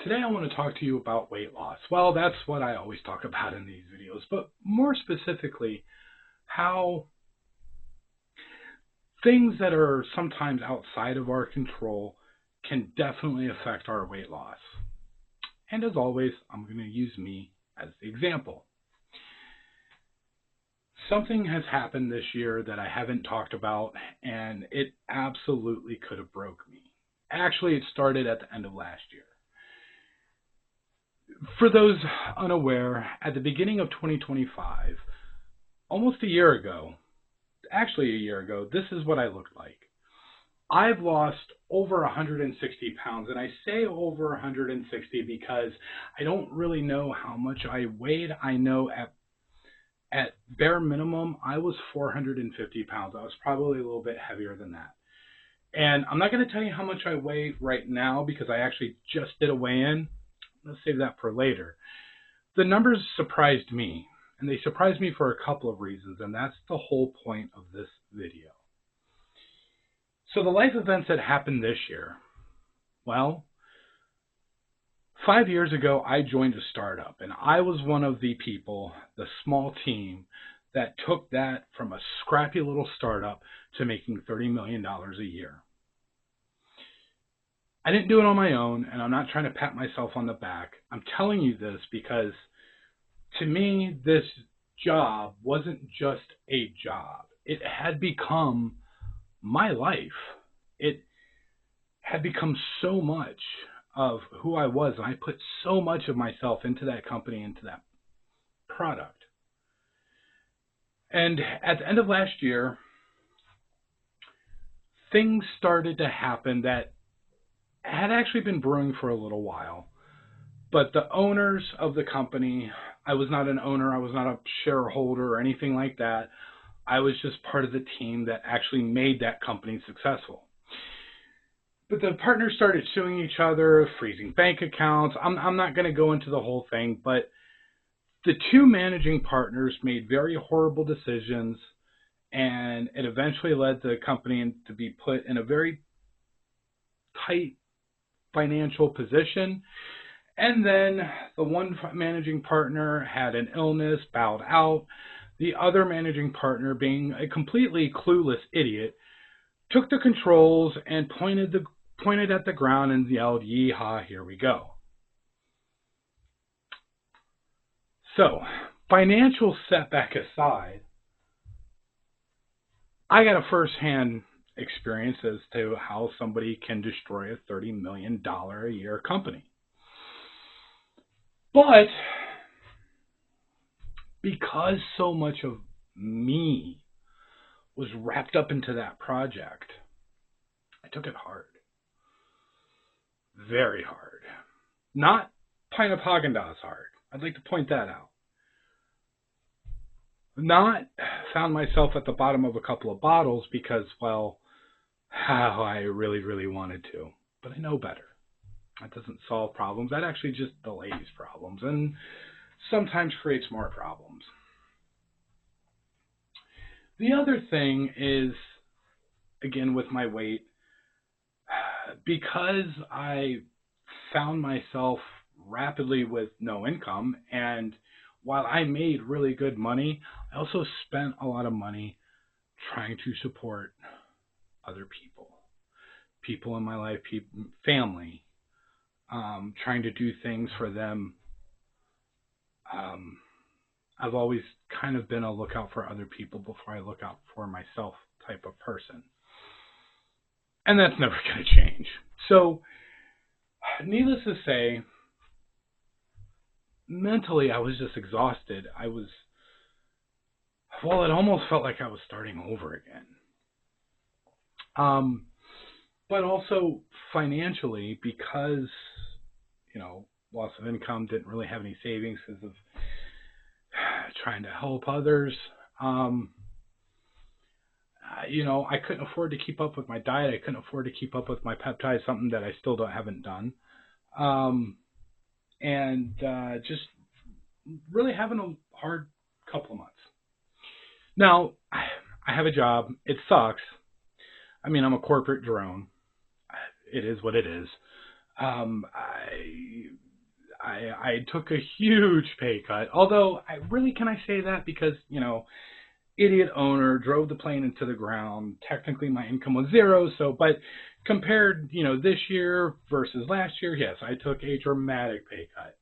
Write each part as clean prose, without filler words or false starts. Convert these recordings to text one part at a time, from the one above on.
Today I want to talk to you about weight loss. Well, that's what I always talk about in these videos, but more specifically, how things that are sometimes outside of our control can definitely affect our weight loss. And as always, I'm going to use me as the example. Something has happened this year that I haven't talked about, and it absolutely could have broke me. Actually, it started at the end of last year. For those unaware, at the beginning of 2025, almost a year ago, this is what I looked like. I've lost over 160 pounds, and I say over 160 because I don't really know how much I weighed. I know at bare minimum, I was 450 pounds. I was probably a little bit heavier than that. And I'm not going to tell you how much I weigh right now because I actually just did a weigh-in. Let's save that for later. The numbers surprised me, and they surprised me for a couple of reasons, and that's the whole point of this video. So the life events that happened this year, well, 5 years ago, I joined a startup, and I was one of the people, the small team, that took that from a scrappy little startup to making $30 million a year. I didn't do it on my own, and I'm not trying to pat myself on the back. I'm telling you this because, to me, this job wasn't just a job. It had become my life. It had become so much of who I was, and I put so much of myself into that company, into that product. And at the end of last year, things started to happen that had actually been brewing for a little while. But the owners of the company, I was not an owner, I was not a shareholder or anything like that. I was just part of the team that actually made that company successful. But the partners started suing each other, freezing bank accounts. I'm not going to go into the whole thing, but the two managing partners made very horrible decisions, and it eventually led the company to be put in a very tight financial position. And then the one managing partner had an illness, bowed out. The other managing partner, being a completely clueless idiot, took the controls and pointed at the ground and yelled, "Yeehaw, here we go." So, financial setback aside, I got a first-hand experience as to how somebody can destroy a $30 million a year company. But because so much of me was wrapped up into that project, I took it hard. Very hard. Not pint of Haagen-Dazs hard. I'd like to point that out. Not found myself at the bottom of a couple of bottles because, well, how I really, really wanted to. But I know better. That doesn't solve problems. That actually just delays problems and sometimes creates more problems. The other thing is, again, with my weight, because I found myself rapidly with no income, and while I made really good money, I also spent a lot of money trying to support other people in my life, family, trying to do things for them. I've always kind of been a lookout for other people before I look out for myself type of person. And that's never going to change. So, needless to say, mentally I was just exhausted. It almost felt like I was starting over again. But also financially, because, loss of income, didn't really have any savings because of trying to help others. I couldn't afford to keep up with my diet. I couldn't afford to keep up with my peptides, something that I still haven't done. Just really having a hard couple of months. Now, I have a job. It sucks. I mean, I'm a corporate drone. It is what it is. I took a huge pay cut. Although, can I say that? Because, idiot owner drove the plane into the ground. Technically, my income was zero. So, but compared, this year versus last year, yes, I took a dramatic pay cut.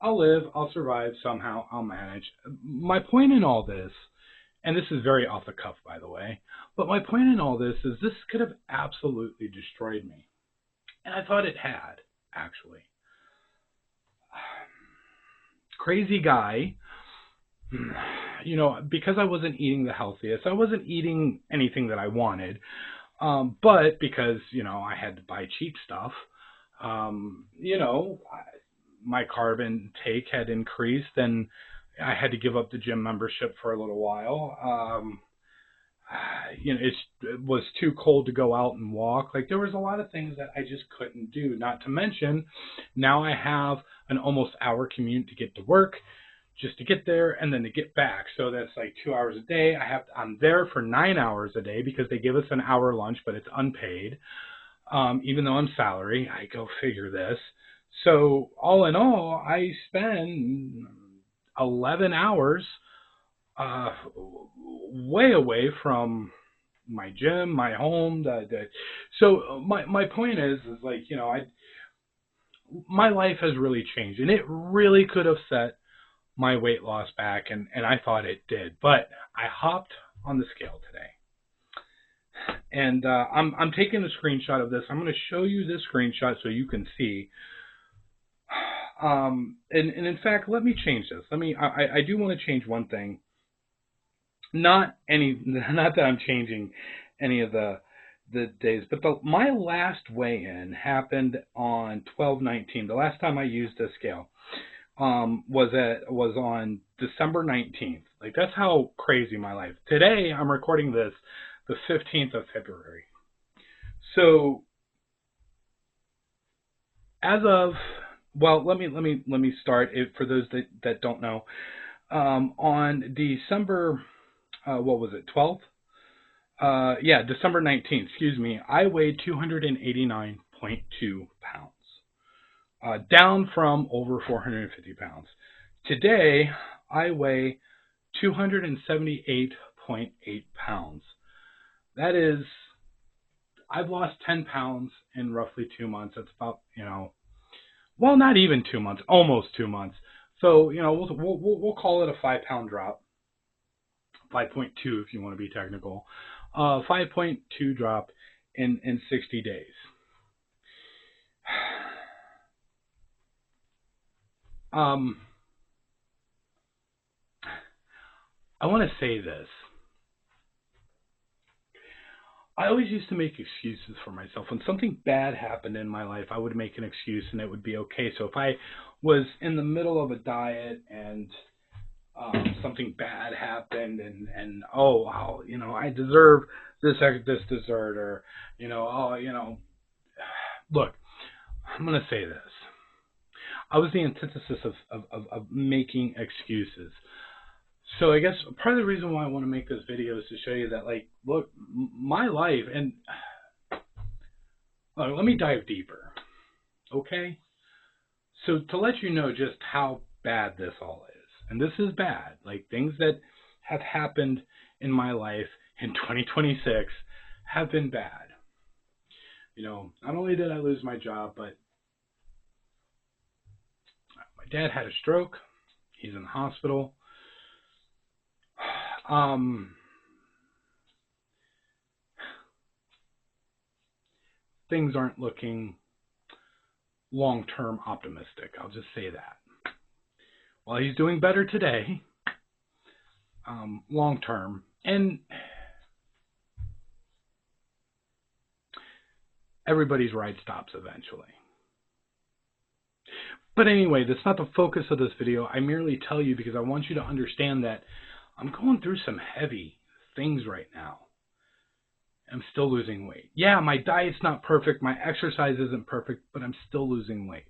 I'll live, I'll survive somehow, I'll manage. My point in all this, and this is very off the cuff, by the way, but my point in all this is this could have absolutely destroyed me. And I thought it had, actually. Crazy guy, because I wasn't eating the healthiest, I wasn't eating anything that I wanted, but because, I had to buy cheap stuff, my carb intake had increased, and I had to give up the gym membership for a little while. It was too cold to go out and walk. Like, there was a lot of things that I just couldn't do. Not to mention, now I have an almost hour commute to get to work, just to get there and then to get back. So that's like 2 hours a day. I'm there for 9 hours a day because they give us an hour lunch, but it's unpaid. Even though I'm salary, I go figure this. So all in all, I spend 11 hours way away from my gym, my home. So my point is like, my life has really changed, and it really could have set my weight loss back, and I thought it did. But I hopped on the scale today, and I'm taking a screenshot of this. I'm going to show you this screenshot so you can see. And in fact, let me change this. I do want to change one thing. Not that I'm changing any of the days, but my last weigh-in happened on 12/19. The last time I used this scale was on December 19th. Like, that's how crazy my life. Today I'm recording this the 15th of February. So as of, well, let me start it for those that don't know. On December, what was it, 12th? December 19th, excuse me, I weighed 289.2 pounds, down from over 450 pounds. Today, I weigh 278.8 pounds. That is, I've lost 10 pounds in roughly 2 months. That's about, well, not even 2 months, almost 2 months. So, we'll call it a 5-pound drop. 5.2 if you want to be technical. 5.2 drop in 60 days. I want to say this. I always used to make excuses for myself. When something bad happened in my life, I would make an excuse and it would be okay. So if I was in the middle of a diet and something bad happened and I deserve this dessert, or look, I'm gonna say this. I was the antithesis of making excuses. So I guess part of the reason why I want to make this video is to show you that, like, look, my life, and let me dive deeper, okay? So to let you know just how bad this all is. And this is bad. Like, things that have happened in my life in 2026 have been bad. Not only did I lose my job, but my dad had a stroke. He's in the hospital. Things aren't looking long-term optimistic. I'll just say that. Well, he's doing better today, long term, and everybody's ride stops eventually. But anyway, that's not the focus of this video. I merely tell you because I want you to understand that I'm going through some heavy things right now. I'm still losing weight. Yeah, my diet's not perfect, my exercise isn't perfect, but I'm still losing weight.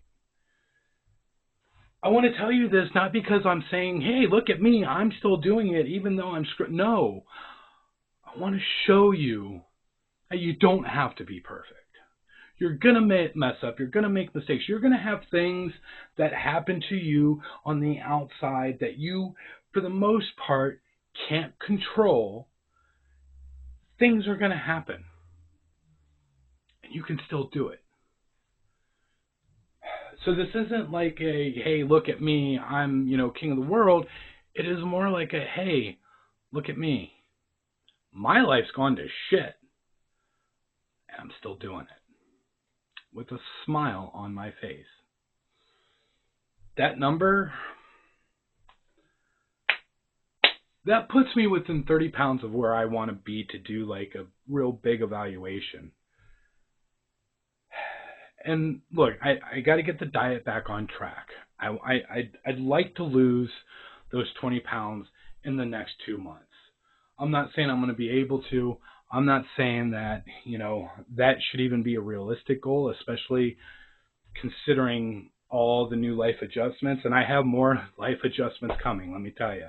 I want to tell you this not because I'm saying, hey, look at me, I'm still doing it even though I'm no. I want to show you that you don't have to be perfect. You're going to mess up. You're going to make mistakes. You're going to have things that happen to you on the outside that you, for the most part, can't control. Things are going to happen. And you can still do it. So this isn't like a, hey, look at me, I'm, king of the world. It is more like a, hey, look at me. My life's gone to shit. And I'm still doing it. With a smile on my face. That number, that puts me within 30 pounds of where I want to be to do like a real big evaluation. And look, I got to get the diet back on track. I'd like to lose those 20 pounds in the next 2 months. I'm not saying I'm going to be able to. I'm not saying that, that should even be a realistic goal, especially considering all the new life adjustments. And I have more life adjustments coming, let me tell you.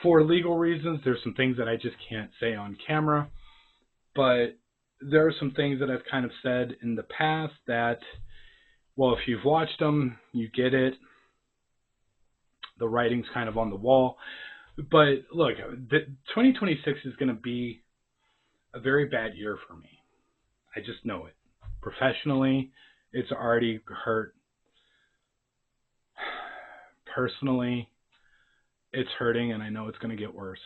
For legal reasons, there's some things that I just can't say on camera. But there are some things that I've kind of said in the past that, well, if you've watched them, you get it. The writing's kind of on the wall. But look, 2026 is going to be a very bad year for me. I just know it. Professionally, it's already hurt. Personally, it's hurting, and I know it's going to get worse.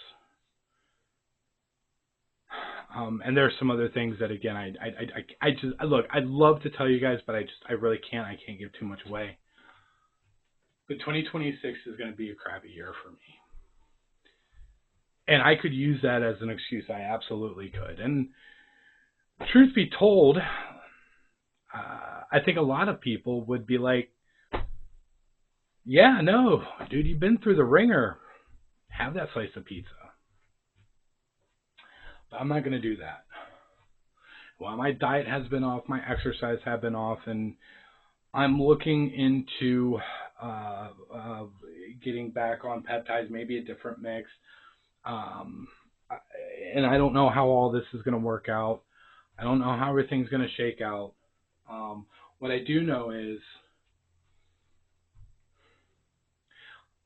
And there's some other things that, again, I just look. I'd love to tell you guys, but I really can't. I can't give too much away. But 2026 is going to be a crappy year for me. And I could use that as an excuse. I absolutely could. And truth be told, I think a lot of people would be like, yeah, no, dude, you've been through the ringer. Have that slice of pizza. But I'm not going to do that. Well, my diet has been off. My exercise have been off. And I'm looking into getting back on peptides, maybe a different mix. And I don't know how all this is going to work out. I don't know how everything's going to shake out. What I do know is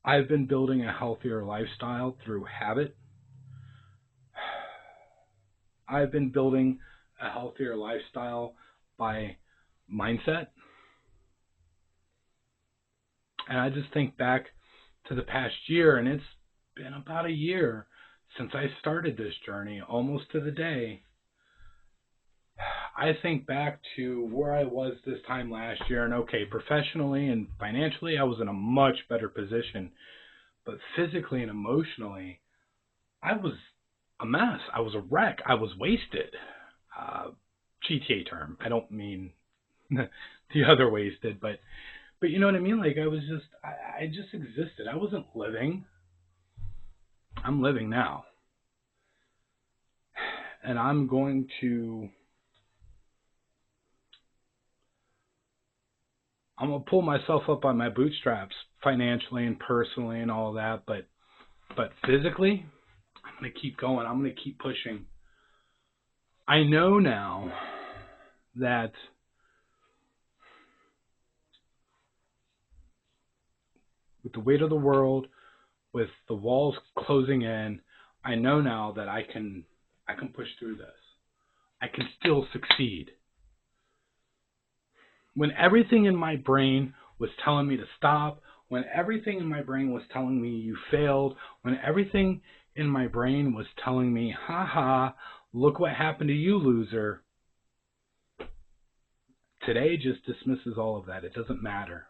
I've been building a healthier lifestyle through habit. I've been building a healthier lifestyle by mindset. And I just think back to the past year, and it's been about a year since I started this journey, almost to the day. I think back to where I was this time last year, and okay, professionally and financially, I was in a much better position. But physically and emotionally, I was a mess. I was a wreck. I was wasted. GTA term. I don't mean the other wasted, but you know what I mean? Like I just existed. I wasn't living. I'm living now. And I'm going to pull myself up by my bootstraps financially and personally and all that, but physically, I'm going to keep going. I'm going to keep pushing. I know now that with the weight of the world, with the walls closing in, I know now that I can push through this. I can still succeed. When everything in my brain was telling me to stop, when everything in my brain was telling me you failed, when everything in my brain was telling me, haha, look what happened to you, loser. Today just dismisses all of that. It doesn't matter.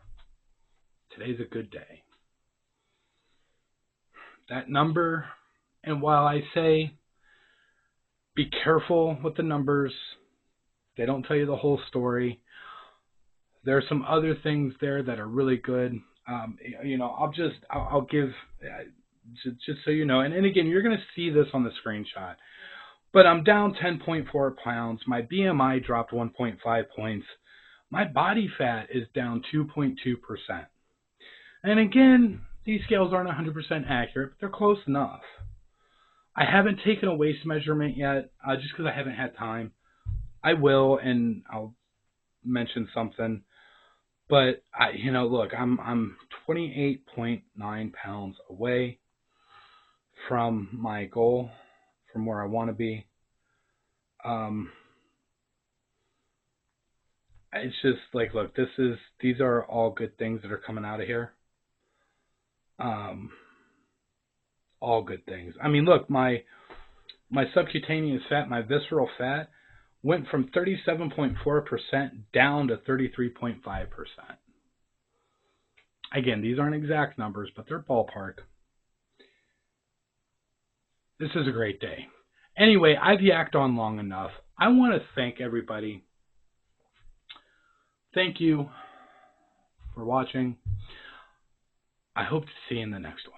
Today's a good day. That number, and while I say be careful with the numbers, they don't tell you the whole story. There are some other things there that are really good. I'll give, just so you know, and again, you're going to see this on the screenshot, but I'm down 10.4 pounds. My BMI dropped 1.5 points. My body fat is down 2.2%. And again, these scales aren't 100% accurate, but they're close enough. I haven't taken a waist measurement yet, just because I haven't had time. I will, and I'll mention something. But look, I'm 28.9 pounds away from my goal, from where I want to be. Um, it's just like, look, these are all good things that are coming out of here. Um, all good things. I mean, look, my subcutaneous fat, my visceral fat, went from 37.4% down to 33.5%. Again, these aren't exact numbers, but they're ballpark. This is a great day. Anyway, I've yacked on long enough. I want to thank everybody. Thank you for watching. I hope to see you in the next one.